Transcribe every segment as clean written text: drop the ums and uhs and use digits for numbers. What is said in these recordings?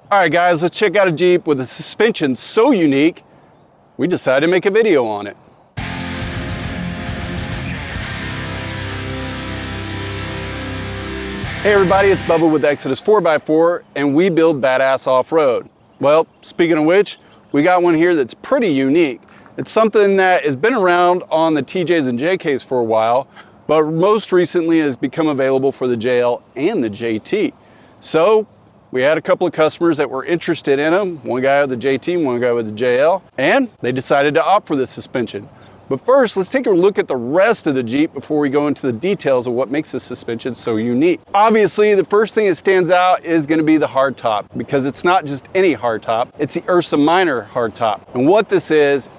All right guys, let's check out a Jeep with a suspension so unique, we decided to make a video on it. Hey everybody, it's Bubba with Exodus 4x4 and we build badass off-road. Well, speaking of which, we got one here that's pretty unique. It's something that has been around on the TJs and JKs for a while, but most recently has become available for the JL and the JT. So we had a couple of customers that were interested in them, one guy with the JT, one guy with the JL, and they decided to opt for this suspension. But first, let's take a look at the rest of the Jeep before we go into the details of what makes this suspension so unique. Obviously, the first thing that stands out is going to be the hardtop, because it's not just any hardtop, it's the Ursa Minor hardtop. And what this is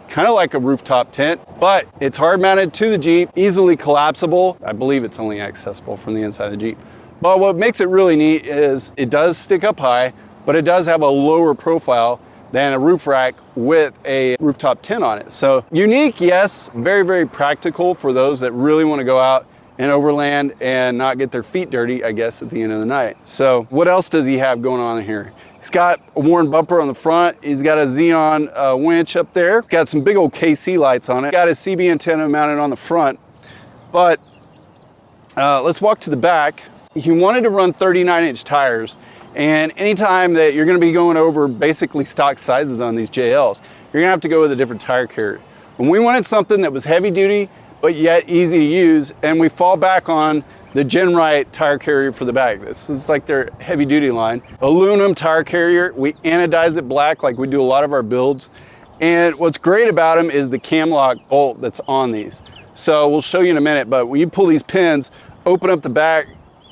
kind of like a rooftop tent, but it's hard mounted to the Jeep, easily collapsible. I believe it's only accessible from the inside of the Jeep. But what makes it really neat is it does stick up high, but it does have a lower profile than a roof rack with a rooftop tent on it. So unique, yes, very, very practical for those that really want to go out and overland and not get their feet dirty, I guess, at the end of the night. So what else does he have going on here? He's got a worn bumper on the front. He's got a Xeon winch up there. Got some big old KC lights on it. Got a CB antenna mounted on the front. But let's walk to the back. He wanted to run 39-inch tires, and anytime that you're going to be going over basically stock sizes on these JLs, you're going to have to go with a different tire carrier. And we wanted something that was heavy duty, but yet easy to use, and we fall back on the GenRight tire carrier for the back. This is like their heavy duty line. Aluminum tire carrier, we anodize it black like we do a lot of our builds. And what's great about them is the cam lock bolt that's on these. So we'll show you in a minute, but when you pull these pins, open up the back,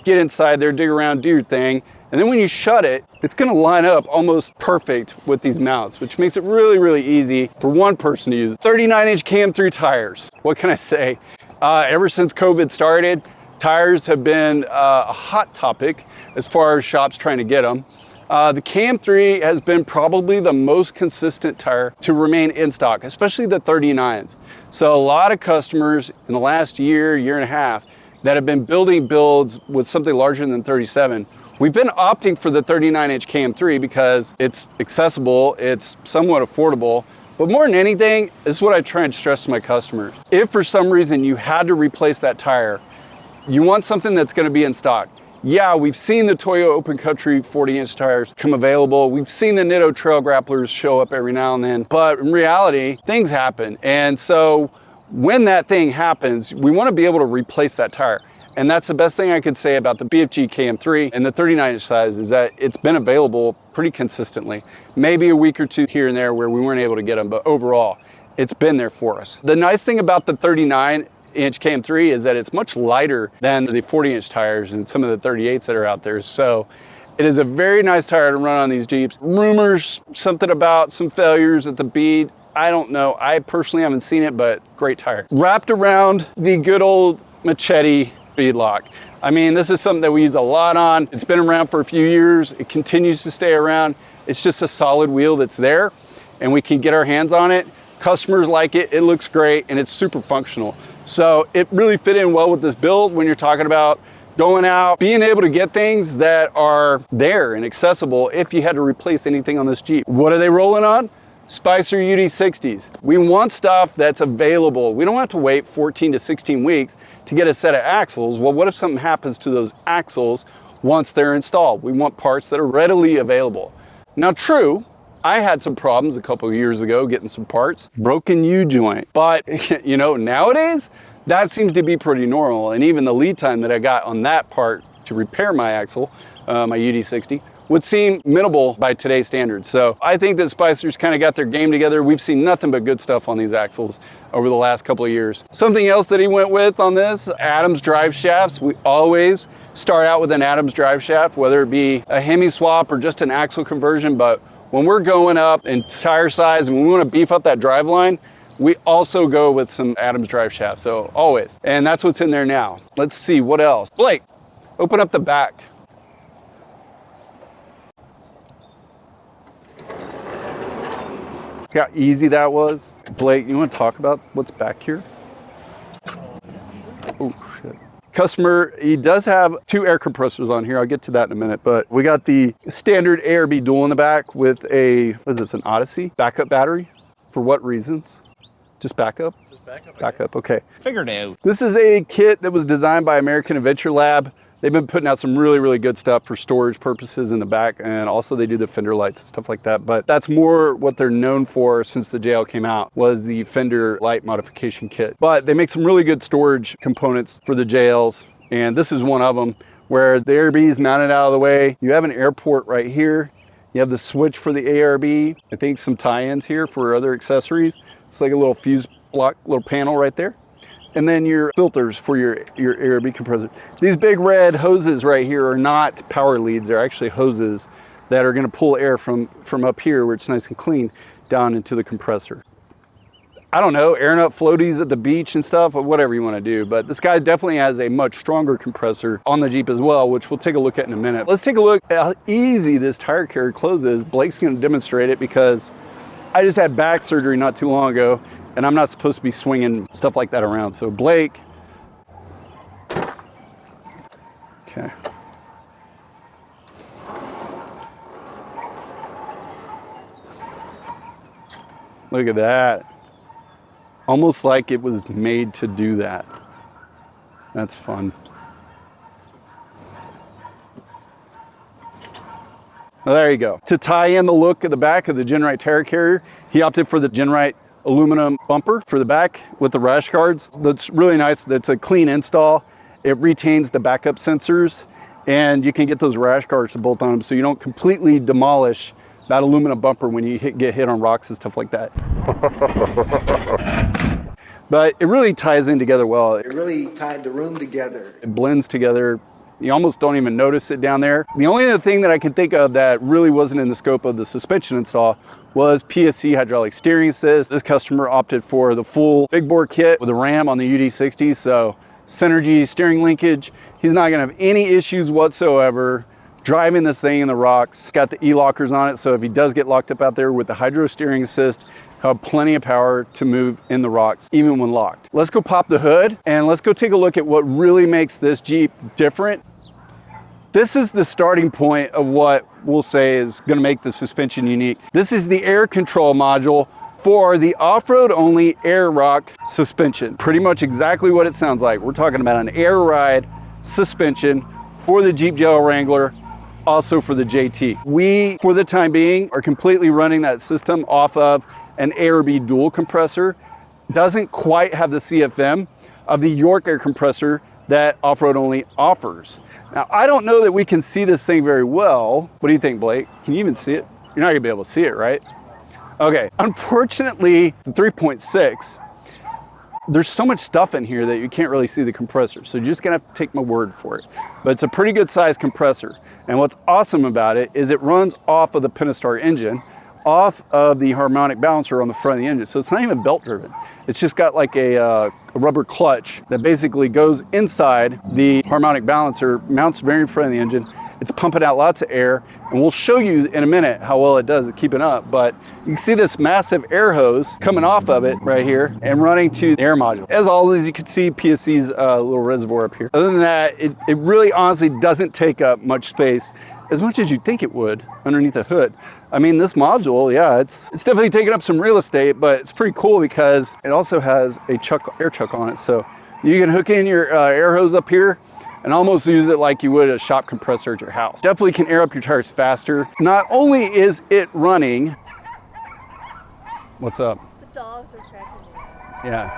get inside there, dig around, do your thing, and then when you shut it, it's going to line up almost perfect with these mounts, which makes it really, really easy for one person to use. 39-inch cam through tires. What can I say? Ever since COVID started, tires have been a hot topic as far as shops trying to get them. The Cam 3 has been probably the most consistent tire to remain in stock, especially the 39s. So a lot of customers in the last year and a half that have been building builds with something larger than 37. We've been opting for the 39-inch Cam 3 because it's accessible, it's somewhat affordable, but more than anything, this is what I try and stress to my customers. If for some reason you had to replace that tire, you want something that's gonna be in stock. Yeah, we've seen the Toyo Open Country 40-inch tires come available. We've seen the Nitto Trail Grapplers show up every now and then, but in reality, things happen. And so when that thing happens, we want to be able to replace that tire. And that's the best thing I could say about the BFG KM3 and the 39-inch size is that it's been available pretty consistently. Maybe a week or two here and there where we weren't able to get them, but overall, it's been there for us. The nice thing about the 39-inch KM3 is that it's much lighter than the 40-inch tires and some of the 38s that are out there. So it is a very nice tire to run on these Jeeps. Rumors, something about some failures at the bead. I don't know. I personally haven't seen it, but great tire. Wrapped around the good old Machete beadlock. I mean, this is something that we use a lot on. It's been around for a few years. It continues to stay around. It's just a solid wheel that's there and we can get our hands on it. Customers like it. It looks great and it's super functional. So it really fit in well with this build when you're talking about going out, being able to get things that are there and accessible if you had to replace anything on this Jeep. What are they rolling on? Spicer UD60s. We want stuff that's available. We don't have to wait 14 to 16 weeks to get a set of axles. Well, what if something happens to those axles once they're installed? We want parts that are readily available. Now, true, I had some problems a couple of years ago getting some parts, broken U-joint. But, you know, nowadays, that seems to be pretty normal. And even the lead time that I got on that part to repair my axle, my UD60, would seem minimal by today's standards. So I think that Spicer's kind of got their game together. We've seen nothing but good stuff on these axles over the last couple of years. Something else that he went with on this, Adams drive shafts. We always start out with an Adams drive shaft, whether it be a Hemi swap or just an axle conversion. But when we're going up in tire size and we want to beef up that drive line, we also go with some Adams drive shafts, so always. And that's what's in there now. Let's see, what else? Blake, open up the back. Look how easy that was. Blake, you want to talk about what's back here? Oh, shit. Customer, he does have 2 air compressors on here. I'll get to that in a minute, but we got the standard AiRB dual in the back with a, what is this, an Odyssey backup battery? For what reasons? Just backup? Just backup. Backup, okay. Figured out. This is a kit that was designed by American Adventure Lab. They've been putting out some really, really good stuff for storage purposes in the back, and also they do the fender lights and stuff like that. But that's more what they're known for since the JL came out, was the fender light modification kit. But they make some really good storage components for the JLs, and this is one of them, where the AiRB is mounted out of the way. You have an air port right here. You have the switch for the AiRB. I think some tie-ins here for other accessories. It's like a little fuse block, little panel right there. And then your filters for your AiRB compressor. These big red hoses right here are not power leads. They're actually hoses that are gonna pull air from up here where it's nice and clean down into the compressor. I don't know, airing up floaties at the beach and stuff, or whatever you wanna do, but this guy definitely has a much stronger compressor on the Jeep as well, which we'll take a look at in a minute. Let's take a look at how easy this tire carrier closes. Blake's gonna demonstrate it because I just had back surgery not too long ago, and I'm not supposed to be swinging stuff like that around. So Blake, okay. Look at that. Almost like it was made to do that. That's fun. Well, there you go. To tie in the look at the back of the Genrite tire carrier, he opted for the Genrite aluminum bumper for the back with the rash guards. That's really nice. That's a clean install. It retains the backup sensors, and you can get those rash guards to bolt on them so you don't completely demolish that aluminum bumper when you get hit on rocks and stuff like that. But it really ties in together well. It really tied the room together. It blends together. You almost don't even notice it down there. The only other thing that I can think of that really wasn't in the scope of the suspension install was PSC hydraulic steering assist. This customer opted for the full big bore kit with a ram on the UD60, so Synergy steering linkage. He's not gonna have any issues whatsoever driving this thing in the rocks. Got the E-lockers on it, so if he does get locked up out there with the hydro steering assist, he'll have plenty of power to move in the rocks, even when locked. Let's go pop the hood and let's go take a look at what really makes this Jeep different. This is the starting point of what we'll say is gonna make the suspension unique. This is the air control module for the off-road only AiROCK suspension. Pretty much exactly what it sounds like. We're talking about an air ride suspension for the Jeep JL Wrangler, also for the JT. We, for the time being, are completely running that system off of an AiRB dual compressor. Doesn't quite have the CFM of the York air compressor that off-road only offers. Now, I don't know that we can see this thing very well. What do you think, Blake? Can you even see it? You're not gonna be able to see it, right? Okay, unfortunately, the 3.6, there's so much stuff in here that you can't really see the compressor. So you're just gonna have to take my word for it. But it's a pretty good sized compressor. And what's awesome about it is it runs off of the Pentastar engine, off of the harmonic balancer on the front of the engine. So it's not even belt driven. It's just got like a rubber clutch that basically goes inside the harmonic balancer, mounts very in front of the engine. It's pumping out lots of air, and we'll show you in a minute how well it does at keeping up. But you can see this massive air hose coming off of it right here and running to the air module. As always, you can see PSC's little reservoir up here. Other than that, it really honestly doesn't take up much space, as much as you'd think it would underneath the hood. I mean, this module, yeah, it's definitely taking up some real estate, but it's pretty cool because it also has a air chuck on it. So you can hook in your air hose up here and almost use it like you would a shop compressor at your house. Definitely can air up your tires faster. Not only is it running, what's up? The dogs are cracking me up. Yeah.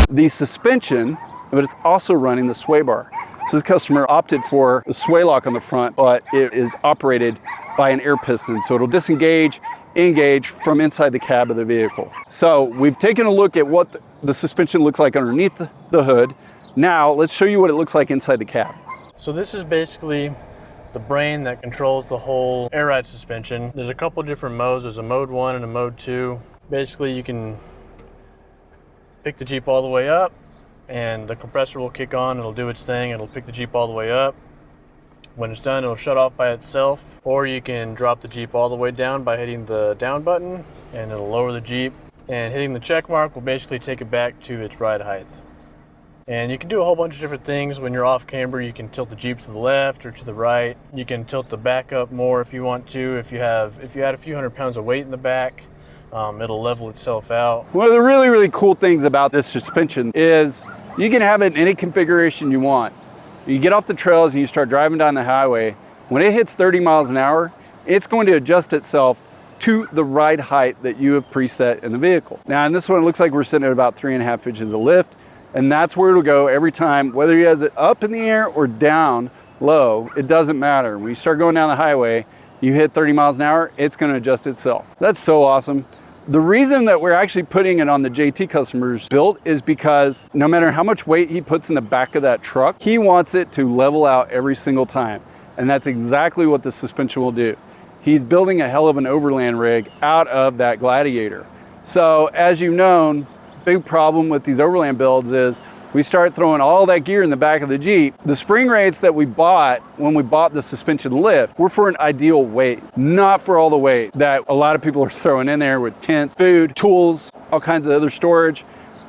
The suspension, but it's also running the sway bar. So this customer opted for the sway lock on the front, but it is operated by an air piston. So it'll disengage, engage from inside the cab of the vehicle. So we've taken a look at what the suspension looks like underneath the hood. Now let's show you what it looks like inside the cab. So this is basically the brain that controls the whole air ride suspension. There's a couple different modes. There's a mode 1 and a mode 2. Basically you can pick the Jeep all the way up and the compressor will kick on. It'll do its thing. It'll pick the Jeep all the way up. When it's done, it'll shut off by itself, or you can drop the Jeep all the way down by hitting the down button and it'll lower the Jeep, and hitting the check mark will basically take it back to its ride height. And you can do a whole bunch of different things. When you're off camber, you can tilt the Jeep to the left or to the right. You can tilt the back up more if you want to. If you add a few hundred pounds of weight in the back, it'll level itself out. One of the really, really cool things about this suspension is you can have it in any configuration you want. You get off the trails and you start driving down the highway. When it hits 30 miles an hour, it's going to adjust itself to the ride height that you have preset in the vehicle. Now in this one, it looks like we're sitting at about 3.5 inches of lift, and that's where it'll go every time, whether you have it up in the air or down low, it doesn't matter. When you start going down the highway, you hit 30 miles an hour, it's gonna adjust itself. That's so awesome. The reason that we're actually putting it on the JT customer's build is because no matter how much weight he puts in the back of that truck, he wants it to level out every single time. And that's exactly what the suspension will do. He's building a hell of an Overland rig out of that Gladiator. So as you've known, big problem with these Overland builds is we start throwing all that gear in the back of the Jeep. The spring rates that we bought when we bought the suspension lift were for an ideal weight, not for all the weight that a lot of people are throwing in there with tents, food, tools, all kinds of other storage.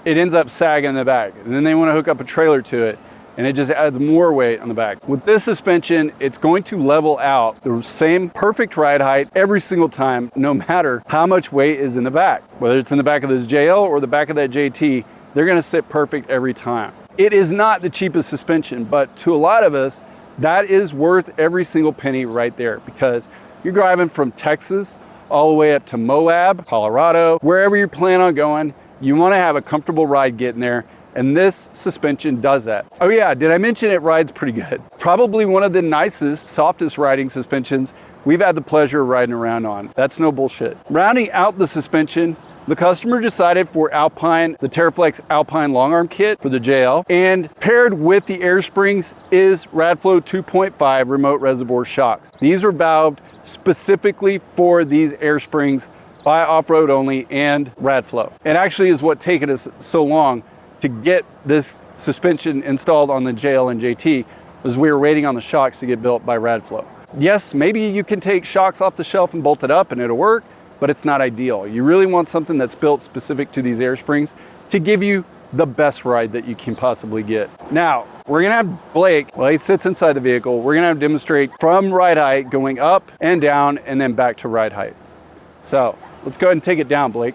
It ends up sagging in the back. And then they want to hook up a trailer to it, and it just adds more weight on the back. With this suspension, it's going to level out the same perfect ride height every single time, no matter how much weight is in the back. Whether it's in the back of this JL or the back of that JT, they're gonna sit perfect every time. It is not the cheapest suspension, but to a lot of us, that is worth every single penny right there, because you're driving from Texas all the way up to Moab, Colorado, wherever you plan on going, you wanna have a comfortable ride getting there, and this suspension does that. Oh yeah, did I mention it rides pretty good? Probably one of the nicest, softest riding suspensions we've had the pleasure of riding around on. That's no bullshit. Rounding out the suspension, the customer decided for Alpine, the TerraFlex Alpine long arm kit for the JL, and paired with the air springs is Radflow 2.5 remote reservoir shocks. These are valved specifically for these air springs by Off-Road Only and Radflow. It actually is what taken us so long to get this suspension installed on the JL and JT, was we were waiting on the shocks to get built by Radflow. Yes, maybe you can take shocks off the shelf and bolt it up and it'll work, but it's not ideal. You really want something that's built specific to these air springs to give you the best ride that you can possibly get. Now, we're gonna have Blake, well, he sits inside the vehicle, we're gonna have him demonstrate from ride height, going up and down, and then back to ride height. So, let's go ahead and take it down, Blake.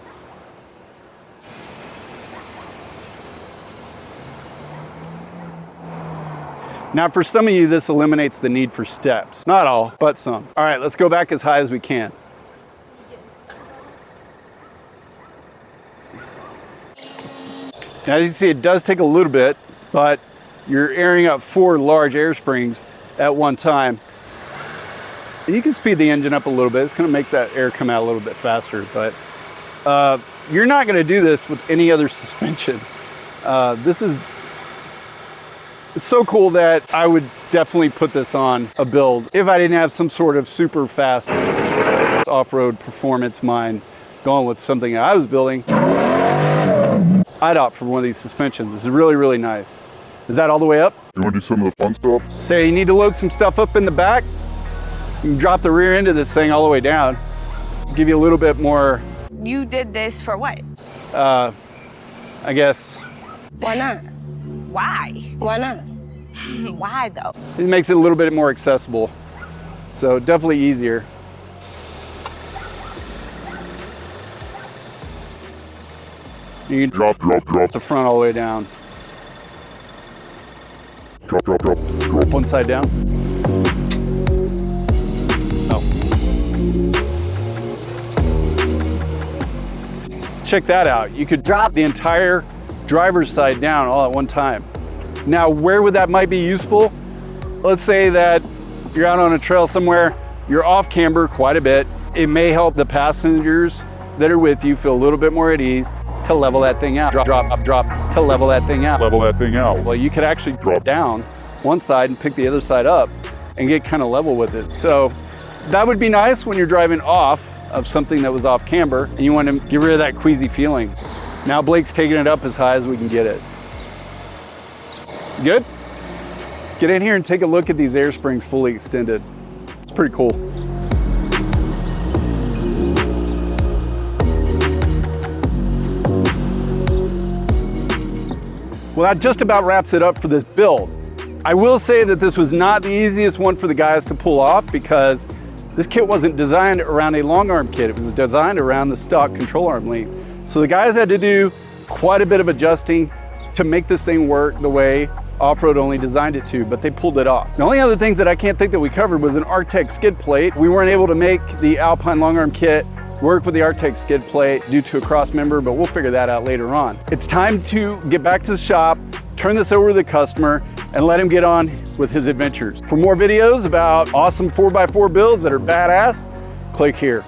Now, for some of you, this eliminates the need for steps. Not all, but some. All right, let's go back as high as we can. Now, as you see, it does take a little bit, but you're airing up 4 large air springs at one time. And you can speed the engine up a little bit. It's gonna make that air come out a little bit faster, but you're not gonna do this with any other suspension. This is so cool that I would definitely put this on a build if I didn't have some sort of super fast off-road performance mind going with something that I was building. I'd opt for one of these suspensions. This is really, really nice. Is that all the way up? You want to do some of the fun stuff? Say you need to load some stuff up in the back, you can drop the rear end of this thing all the way down. Give you a little bit more. You did this for what? I guess. Why not? Why? Why not? Why though? It makes it a little bit more accessible. So definitely easier. You can Drop the front all the way down. drop. One side down. Oh. Check that out. You could drop the entire driver's side down all at one time. Now, where would that might be useful? Let's say that you're out on a trail somewhere, you're off camber quite a bit. It may help the passengers that are with you feel a little bit more at ease to level that thing out. Drop to level that thing out. Level that thing out. Well, you could actually drop down one side and pick the other side up and get kind of level with it. So that would be nice when you're driving off of something that was off camber and you want to get rid of that queasy feeling. Now Blake's taking it up as high as we can get it. Good? Get in here and take a look at these air springs fully extended. It's pretty cool. Well, that just about wraps it up for this build. I will say that this was not the easiest one for the guys to pull off because this kit wasn't designed around a long arm kit. It was designed around the stock control arm length. So the guys had to do quite a bit of adjusting to make this thing work the way Off-Road only designed it to, but they pulled it off. The only other things that I can't think that we covered was an Arctec skid plate. We weren't able to make the Alpine long arm kit work with the Arctec skid plate due to a cross member, but we'll figure that out later on. It's time to get back to the shop, turn this over to the customer, and let him get on with his adventures. For more videos about awesome 4x4 builds that are badass, click here.